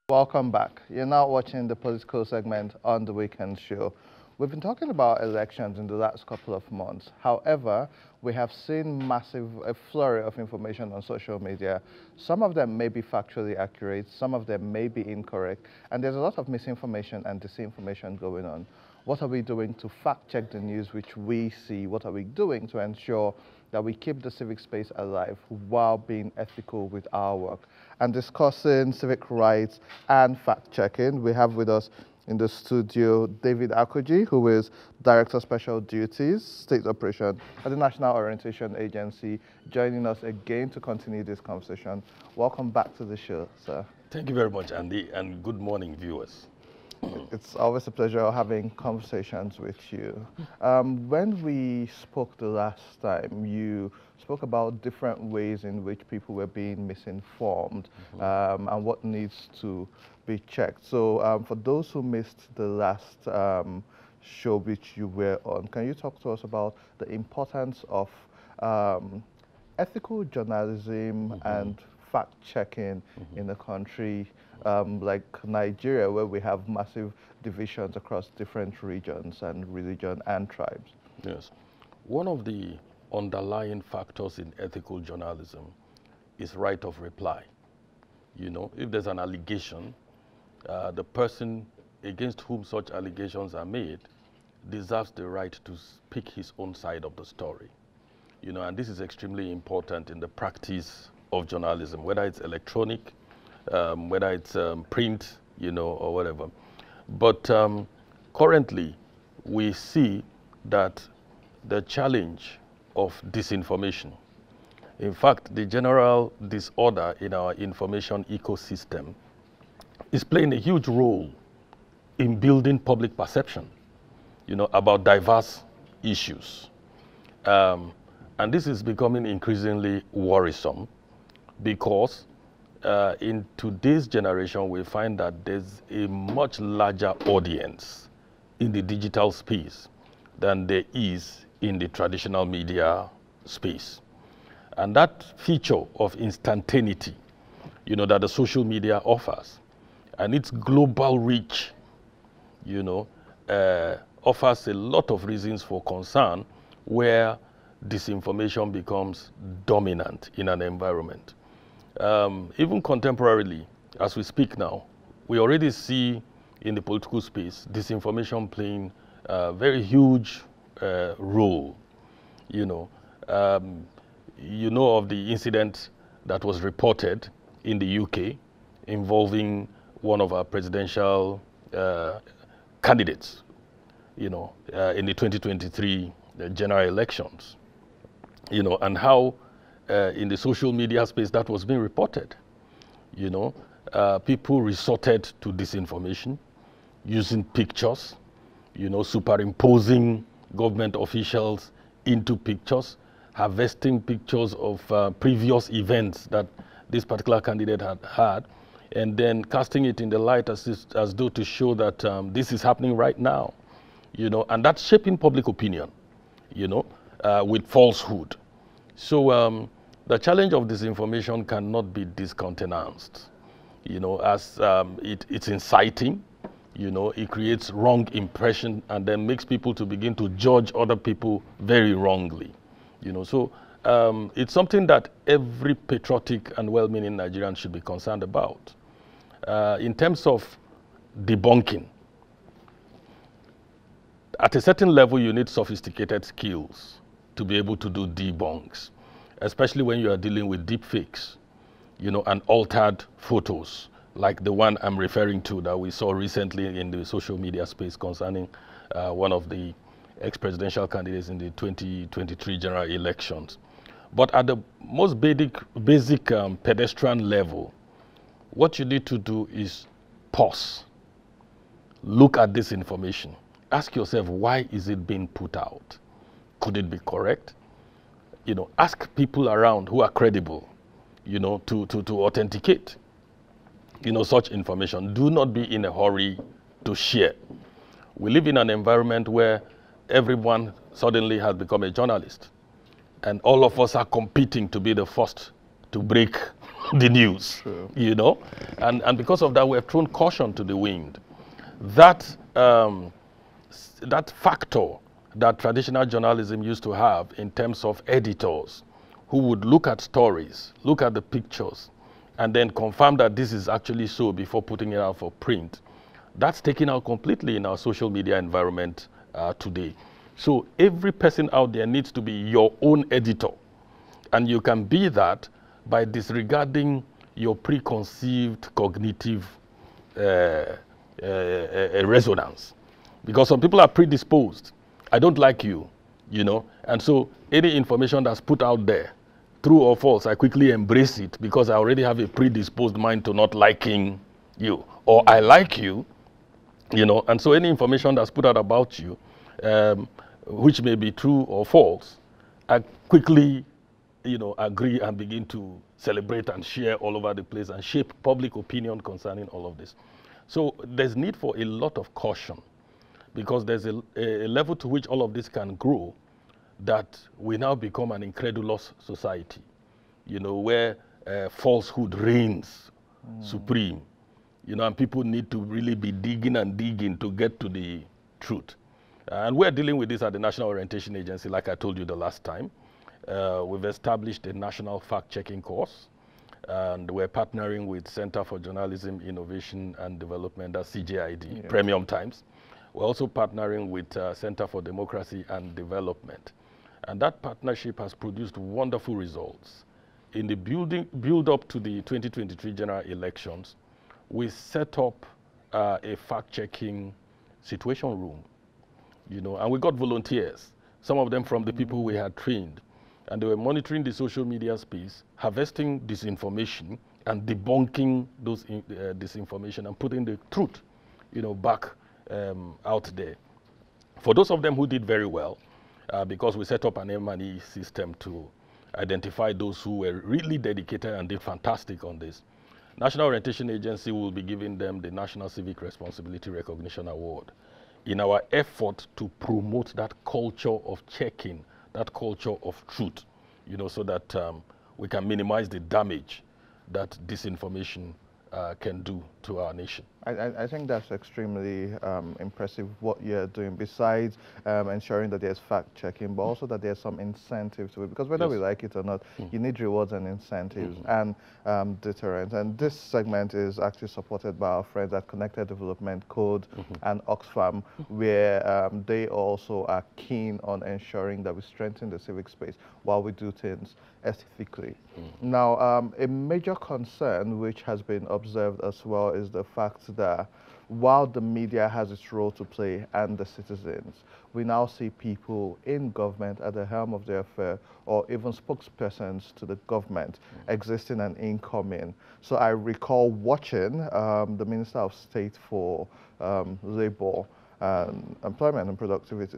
Welcome back. You're now watching the political segment on the Weekend Show. We've been talking about elections in the last couple of months. However, we have seen a flurry of information on social media. Some of them may be factually accurate, some of them may be incorrect, and there's a lot of misinformation and disinformation going on. What are we doing to fact check the news which we see? What are we doing to ensure that we keep the civic space alive while being ethical with our work? And discussing civic rights and fact checking, we have with us in the studio David Akoji, who is Director Special Duties, State Operation at the National Orientation Agency, joining us again to continue this conversation. Welcome back to the show, sir. Thank you very much, Andy, and good morning, viewers. It's always a pleasure having conversations with you. When we spoke the last time, you spoke about different ways in which people were being misinformed and what needs to be checked. So for those who missed the last show which you were on, can you talk to us about the importance of ethical journalism and fact-checking in a country like Nigeria, where we have massive divisions across different regions and religion and tribes? Yes. One of the underlying factors in ethical journalism is right of reply. You know, if there's an allegation, the person against whom such allegations are made deserves the right to speak his own side of the story. You know, and this is extremely important in the practice of journalism, whether it's electronic, whether it's print, you know, or whatever. But currently, we see that the challenge of disinformation, in fact, the general disorder in our information ecosystem, is playing a huge role in building public perception, you know, about diverse issues. And this is becoming increasingly worrisome because in today's generation, we find that there's a much larger audience in the digital space than there is in the traditional media space. And that feature of instantaneity, you know, that the social media offers, and its global reach, you know, offers a lot of reasons for concern where disinformation becomes dominant in an environment. Even contemporarily, as we speak now, we already see in the political space disinformation playing a very huge role. You know of the incident that was reported in the UK involving one of our presidential candidates, you know, in the 2023 general elections, you know, and how in the social media space that was being reported. You know, people resorted to disinformation using pictures, you know, superimposing government officials into pictures, harvesting pictures of previous events that this particular candidate had had, and then casting it in the light as though to show that this is happening right now, you know, and that's shaping public opinion, you know, with falsehood. So the challenge of disinformation cannot be discountenanced, you know, as it's inciting, you know, it creates wrong impression and then makes people to begin to judge other people very wrongly, you know. So it's something that every patriotic and well-meaning Nigerian should be concerned about. In terms of debunking, at a certain level, you need sophisticated skills to be able to do debunks, especially when you are dealing with deep fakes, you know, and altered photos, like the one I'm referring to that we saw recently in the social media space concerning one of the ex-presidential candidates in the 2023 general elections. But at the most basic pedestrian level, what you need to do is pause, look at this information, ask yourself, why is it being put out? Could it be correct? You know, ask people around who are credible, you know, to authenticate, you know, such information. Do not be in a hurry to share. We live in an environment where everyone suddenly has become a journalist, and all of us are competing to be the first to break the news, True. you know, and because of that, we have thrown caution to the wind. That that factor that traditional journalism used to have in terms of editors who would look at stories, look at the pictures, and then confirm that this is actually so before putting it out for print, that's taken out completely in our social media environment today. So every person out there needs to be your own editor. And you can be that by disregarding your preconceived cognitive resonance. Because some people are predisposed. I don't like you, you know. And so any information that's put out there, true or false, I quickly embrace it because I already have a predisposed mind to not liking you. Or I like you, you know. And so any information that's put out about you, which may be true or false, I quickly, you know, agree and begin to celebrate and share all over the place and shape public opinion concerning all of this. So there's need for a lot of caution because there's a level to which all of this can grow that we now become an incredulous society, you know, where falsehood reigns supreme, you know, and people need to really be digging and digging to get to the truth. And we're dealing with this at the National Orientation Agency, like I told you the last time. We've established a national fact-checking course, and we're partnering with Center for Journalism, Innovation and Development, that's CJID, yes. Premium Times. We're also partnering with Center for Democracy and Development. And that partnership has produced wonderful results. In the build-up to the 2023 general elections, we set up a fact-checking situation room, you know, and we got volunteers, some of them from the people we had trained. And they were monitoring the social media space, harvesting disinformation and debunking those disinformation and putting the truth, you know, back out there. For those of them who did very well, because we set up an M&E system to identify those who were really dedicated and did fantastic on this, National Orientation Agency will be giving them the National Civic Responsibility Recognition Award in our effort to promote that culture of checking, that culture of truth, you know, so that we can minimize the damage that disinformation can do to our nation. I think that's extremely impressive what you're doing, besides ensuring that there's fact-checking, but also that there's some incentives to it, because whether we like it or not, you need rewards and incentives and deterrence. And this segment is actually supported by our friends at Connected Development Code and Oxfam, where they also are keen on ensuring that we strengthen the civic space while we do things ethically. Now, a major concern which has been observed as well is the fact that while the media has its role to play and the citizens, we now see people in government at the helm of the affair, or even spokespersons to the government existing and incoming. So I recall watching the Minister of State for Labor, Employment and Productivity,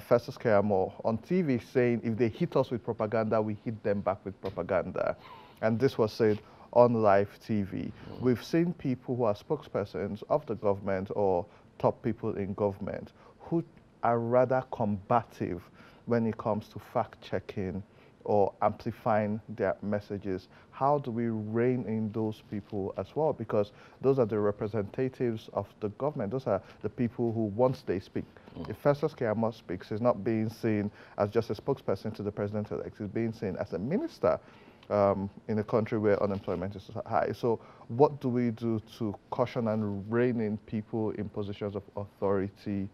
Festus Keyamo, on TV saying if they hit us with propaganda, we hit them back with propaganda. And this was said on live TV. We've seen people who are spokespersons of the government or top people in government who are rather combative when it comes to fact-checking or amplifying their messages. How do we rein in those people as well? Because those are the representatives of the government. Those are the people who, once they speak, if Festus Keyamo speaks, he's not being seen as just a spokesperson to the president-elect. He's being seen as a minister in a country where unemployment is high. So what do we do to caution and rein in people in positions of authority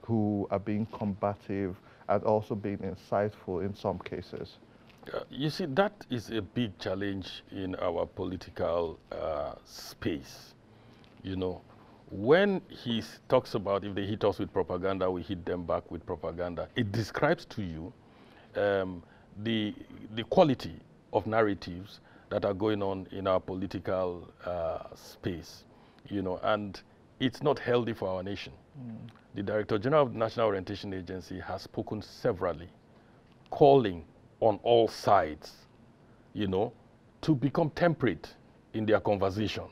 who are being combative and also being insightful in some cases? You see, that is a big challenge in our political space. You know, when he talks about if they hit us with propaganda, we hit them back with propaganda, it describes to you the quality of narratives that are going on in our political space, you know, and it's not healthy for our nation. The Director General of the National Orientation Agency has spoken severally, calling on all sides, you know, to become temperate in their conversation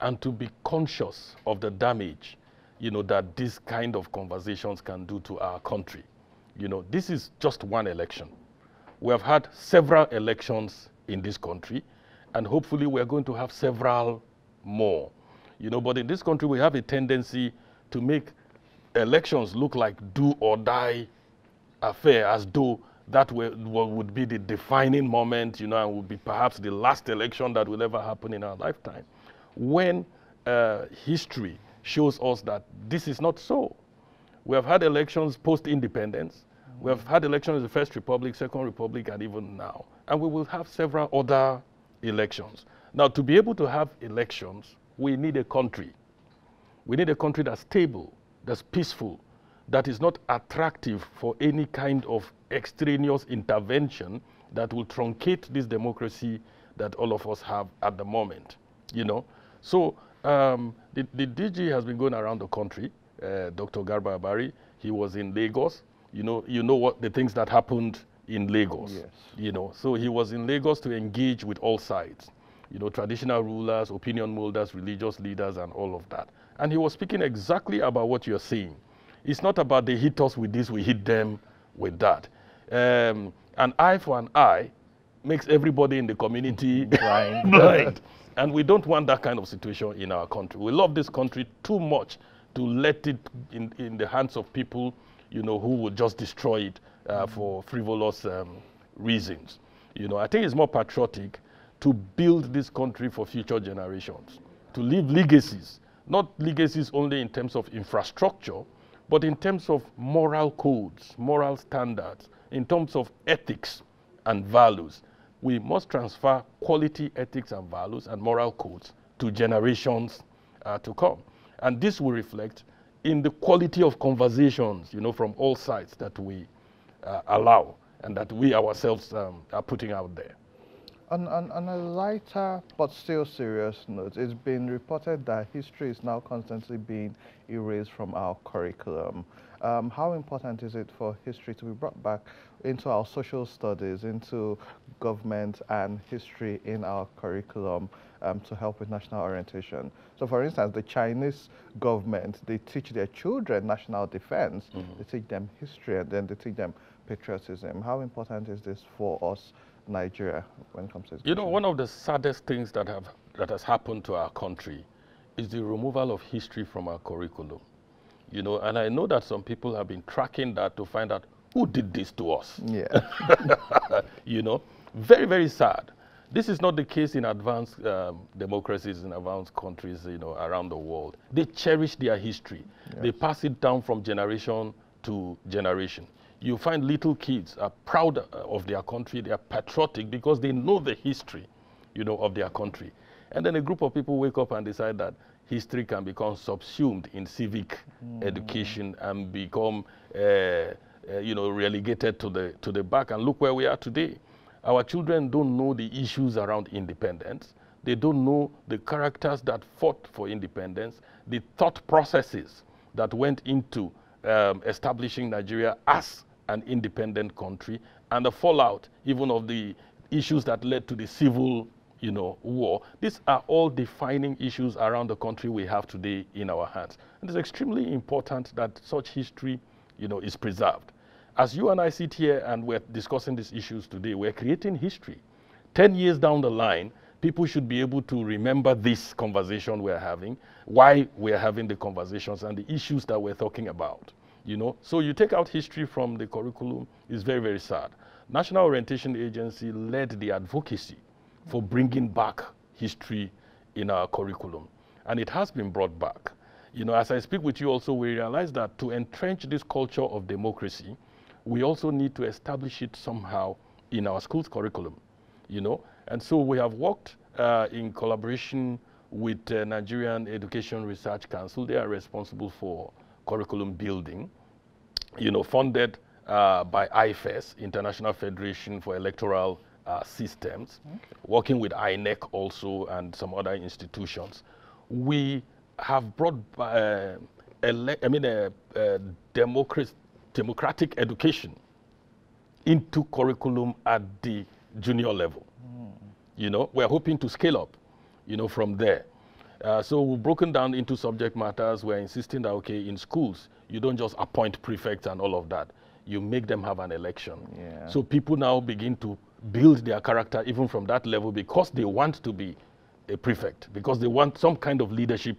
and to be conscious of the damage, you know, that this kind of conversations can do to our country. You know, this is just one election. We have had several elections in this country, and hopefully we're going to have several more. You know, but in this country, we have a tendency to make elections look like do or die affair, as though that would be the defining moment, you know, and would be perhaps the last election that will ever happen in our lifetime. When history shows us that this is not so. We have had elections post-independence. We have had elections in the First Republic, Second Republic, and even now. And we will have several other elections. Now, to be able to have elections, we need a country. We need a country that's stable, that's peaceful, that is not attractive for any kind of extraneous intervention that will truncate this democracy that all of us have at the moment, you know. So the DG has been going around the country, Dr. Garba Abari. He was in Lagos. You know what the things that happened in Lagos. Yes. You know, so he was in Lagos to engage with all sides. You know, traditional rulers, opinion holders, religious leaders, and all of that. And he was speaking exactly about what you're saying. It's not about they hit us with this, we hit them with that. An eye for an eye makes everybody in the community blind. And we don't want that kind of situation in our country. We love this country too much to let it in the hands of people, you know, who would just destroy it for frivolous reasons. You know, I think it's more patriotic to build this country for future generations, to leave legacies, not legacies only in terms of infrastructure, but in terms of moral codes, moral standards, in terms of ethics and values. We must transfer quality ethics and values and moral codes to generations to come. And this will reflect in the quality of conversations, you know, from all sides that we allow and that we ourselves are putting out there. On a lighter but still serious note, it's been reported that history is now constantly being erased from our curriculum. How important is it for history to be brought back into our social studies, into government and history in our curriculum to help with national orientation? So for instance, the Chinese government, they teach their children national defense, they teach them history, and then they teach them patriotism. How important is this for us, Nigeria, when it comes to education? You know, one of the saddest things that has happened to our country is the removal of history from our curriculum. You know, and I know that some people have been tracking that to find out who did this to us. Yeah. You know, very, very sad. This is not the case in advanced democracies, in advanced countries, you know, around the world. They cherish their history. Yes. They pass it down from generation to generation. You find little kids are proud of their country. They are patriotic because they know the history, you know, of their country. And then a group of people wake up and decide that history can become subsumed in civic education and become, you know, relegated to the back. And look where we are today. Our children don't know the issues around independence. They don't know the characters that fought for independence, the thought processes that went into establishing Nigeria as an independent country, and the fallout even of the issues that led to the civil, you know, war. These are all defining issues around the country we have today in our hands. And it's extremely important that such history, you know, is preserved. As you and I sit here and we're discussing these issues today, we're creating history. 10 years down the line, people should be able to remember this conversation we're having, why we're having the conversations and the issues that we're talking about. You know, so you take out history from the curriculum, it's very, very sad. National Orientation Agency led the advocacy for bringing back history in our curriculum, and it has been brought back. You know, as I speak with you also, we realize that to entrench this culture of democracy, we also need to establish it somehow in our school's curriculum, you know. And so we have worked in collaboration with Nigerian Education Research Council. They are responsible for curriculum building, you know, funded by IFES, International Federation for Electoral Systems, working with INEC also and some other institutions. We have brought democratic education into curriculum at the junior level. You know, we're hoping to scale up, you know, from there. So we've broken down into subject matters. We're insisting that, okay, in schools, you don't just appoint prefects and all of that. You make them have an election. Yeah. So people now begin to build their character even from that level because they want to be a prefect, because they want some kind of leadership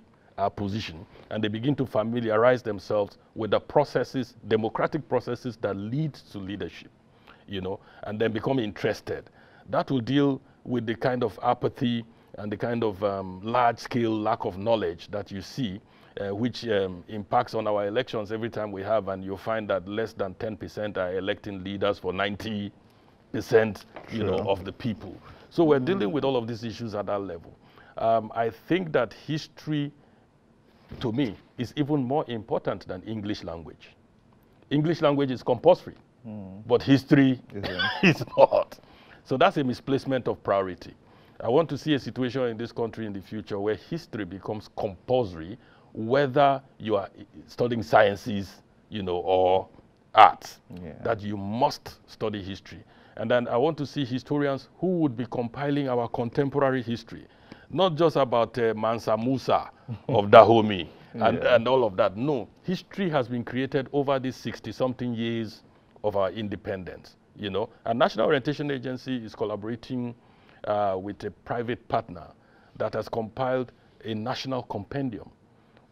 position, and they begin to familiarize themselves with the processes, democratic processes that lead to leadership, you know, and then become interested. That will deal with the kind of apathy and the kind of large-scale lack of knowledge that you see, which impacts on our elections every time we have, and you'll find that less than 10% are electing leaders for 90%, you know, of the people. So we're dealing with all of these issues at that level. I think that history, to me, is even more important than English language. English language is compulsory, but history is not. So that's a misplacement of priority. I want to see a situation in this country in the future where history becomes compulsory, whether you are studying sciences, you know, or arts, that you must study history. And then I want to see historians who would be compiling our contemporary history, not just about Mansa Musa of Dahomey and all of that. No, history has been created over these 60-something years of our independence, you know. And National Orientation Agency is collaborating with a private partner that has compiled a national compendium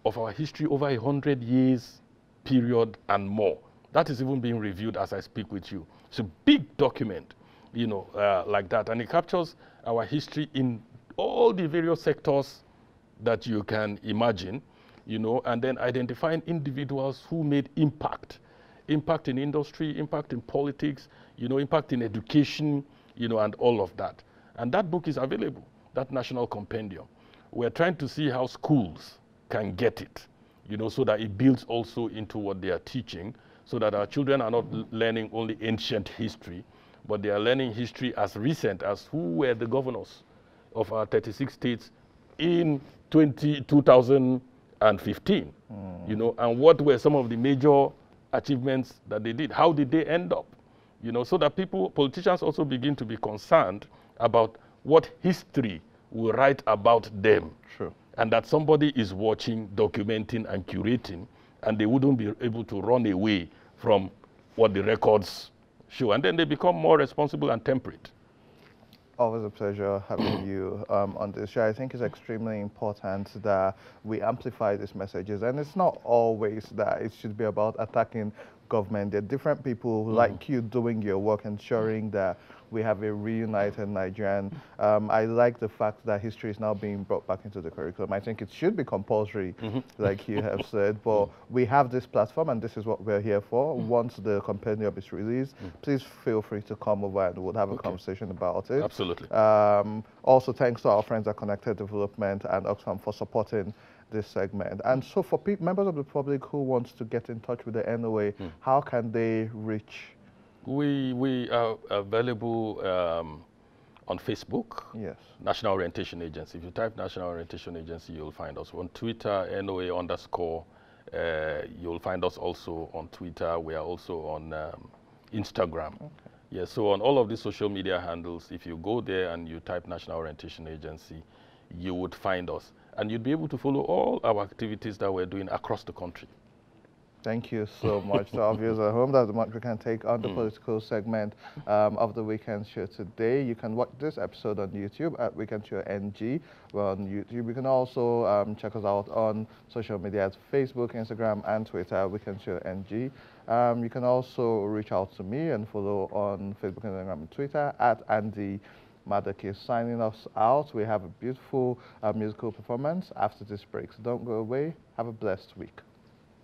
of our history over 100 years period and more. That is even being reviewed as I speak with you. It's a big document, you know, like that. And it captures our history in all the various sectors that you can imagine, you know, and then identifying individuals who made impact in industry, impact in politics, you know, impact in education, you know, and all of that. And that book is available, that national compendium. We're trying to see how schools can get it, you know, so that it builds also into what they are teaching, so that our children are not learning only ancient history, but they are learning history as recent as who were the governors of our 36 states in 2015, you know, and what were some of the major achievements that they did. How did they end up? You know, so that politicians also begin to be concerned about what history will write about them. True. And that somebody is watching, documenting, and curating, and they wouldn't be able to run away from what the records show. And then they become more responsible and temperate. Always a pleasure having you on this show. I think it's extremely important that we amplify these messages, and it's not always that it should be about attacking government. There are different people like you doing your work, ensuring that we have a reunited Nigerian. I like the fact that history is now being brought back into the curriculum. I think it should be compulsory, like you have said, but we have this platform, and this is what we're here for. Once the compendium is released, please feel free to come over and we'll have a conversation about it. Absolutely. Also, thanks to our friends at Connected Development and Oxfam for supporting this segment. And so for members of the public who wants to get in touch with the NOA, how can they reach? We are available on Facebook. Yes. National Orientation Agency. If you type National Orientation Agency, you'll find us. On Twitter, NOA_. You'll find us also on Twitter. We are also on Instagram. Okay. Yeah, so on all of these social media handles, if you go there and you type National Orientation Agency, you would find us. And you'd be able to follow all our activities that we're doing across the country. Thank you so much to our viewers at home. That's the much we can take on the political segment of the Weekend Show today. You can watch this episode on YouTube at Weekend Show NG. We're on YouTube. You can also check us out on social media at Facebook, Instagram, and Twitter, Weekend Show NG. You can also reach out to me and follow on Facebook, Instagram, and Twitter at Andy Madaki. Signing us out. We have a beautiful musical performance after this break. So don't go away. Have a blessed week.